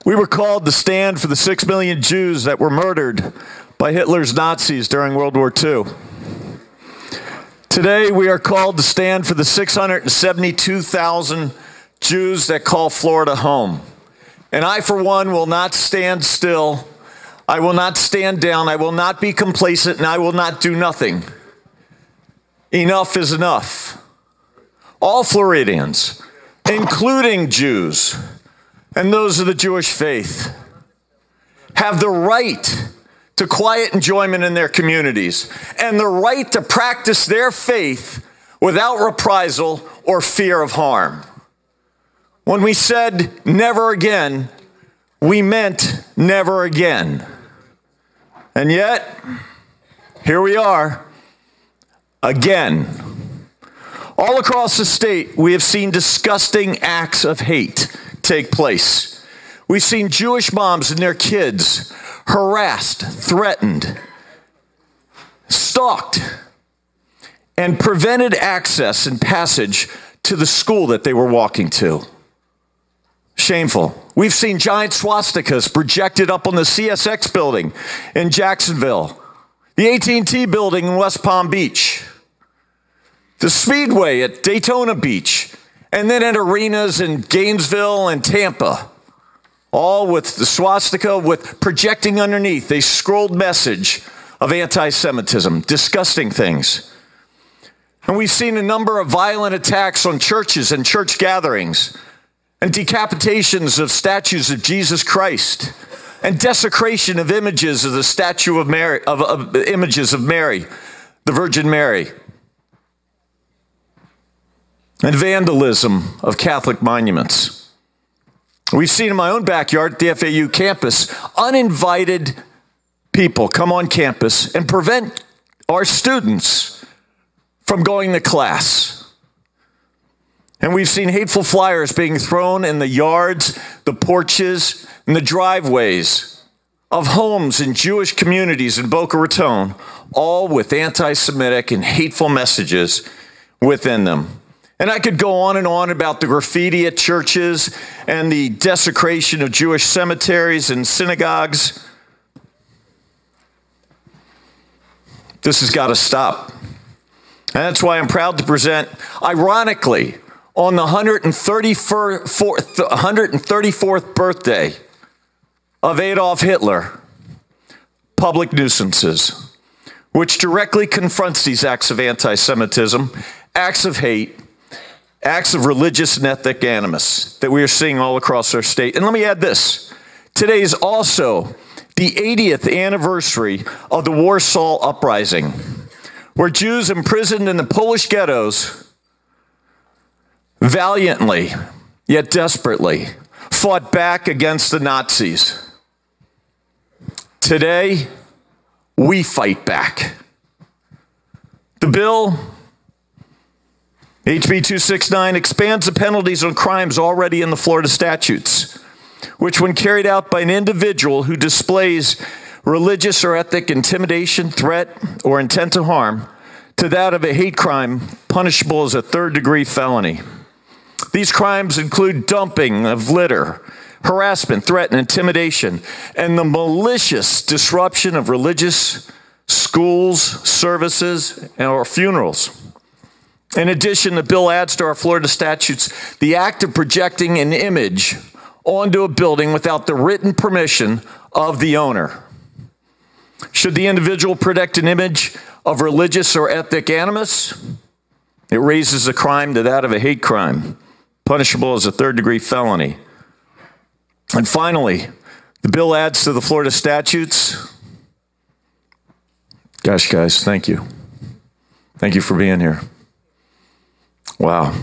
We were called to stand for the 6 million Jews that were murdered by Hitler's Nazis during World War II. Today, we are called to stand for the 672,000 Jews that call Florida home. And I, for one, will not stand still. I will not stand down. I will not be complacent, and I will not do nothing. Enough is enough. All Floridians, including Jews and those of the Jewish faith, have the right to quiet enjoyment in their communities and the right to practice their faith without reprisal or fear of harm. When we said never again, we meant never again. And yet, here we are, again. All across the state, we have seen disgusting acts of hate take place. We've seen Jewish moms and their kids harassed, threatened, stalked, and prevented access and passage to the school that they were walking to. Shameful. We've seen giant swastikas projected up on the CSX building in Jacksonville, the AT&T building in West Palm Beach, the Speedway at Daytona Beach, and then at arenas in Gainesville and Tampa, all with the swastika with projecting underneath a scrolled message of anti-Semitism, disgusting things. And we've seen a number of violent attacks on churches and church gatherings, and decapitations of statues of Jesus Christ, and desecration of images of the statue of Mary, images of Mary, the Virgin Mary, and vandalism of Catholic monuments. We've seen in my own backyard at the FAU campus, uninvited people come on campus and prevent our students from going to class. And we've seen hateful flyers being thrown in the yards, the porches, and the driveways of homes in Jewish communities in Boca Raton, all with anti-Semitic and hateful messages within them. And I could go on and on about the graffiti at churches and the desecration of Jewish cemeteries and synagogues. This has got to stop. And that's why I'm proud to present, ironically, on the 134th birthday of Adolf Hitler, Public Nuisances, which directly confronts these acts of anti-Semitism, acts of hate, acts of religious and ethnic animus that we are seeing all across our state. And let me add this. Today is also the 80th anniversary of the Warsaw Uprising, where Jews imprisoned in the Polish ghettos valiantly, yet desperately, fought back against the Nazis. Today, we fight back. The bill, HB 269, expands the penalties on crimes already in the Florida statutes, which when carried out by an individual who displays religious or ethnic intimidation, threat, or intent to harm, to that of a hate crime punishable as a third-degree felony. These crimes include dumping of litter, harassment, threat, and intimidation, and the malicious disruption of religious schools, services, or funerals. In addition, the bill adds to our Florida statutes the act of projecting an image onto a building without the written permission of the owner. Should the individual project an image of religious or ethnic animus, it raises the crime to that of a hate crime, punishable as a third-degree felony. And finally, the bill adds to the Florida statutes. Gosh, guys, thank you. Thank you for being here. Wow.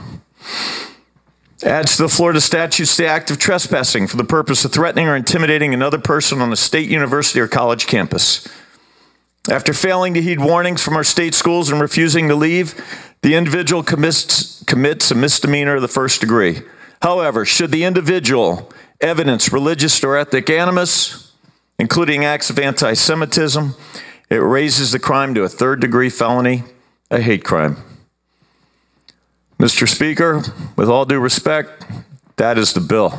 Adds to the Florida statutes the act of trespassing for the purpose of threatening or intimidating another person on a state university or college campus. After failing to heed warnings from our state schools and refusing to leave, the individual commits a misdemeanor of the first degree. However, should the individual evidence religious or ethnic animus, including acts of anti-Semitism, it raises the crime to a third-degree felony, a hate crime. Mr. Speaker, with all due respect, that is the bill.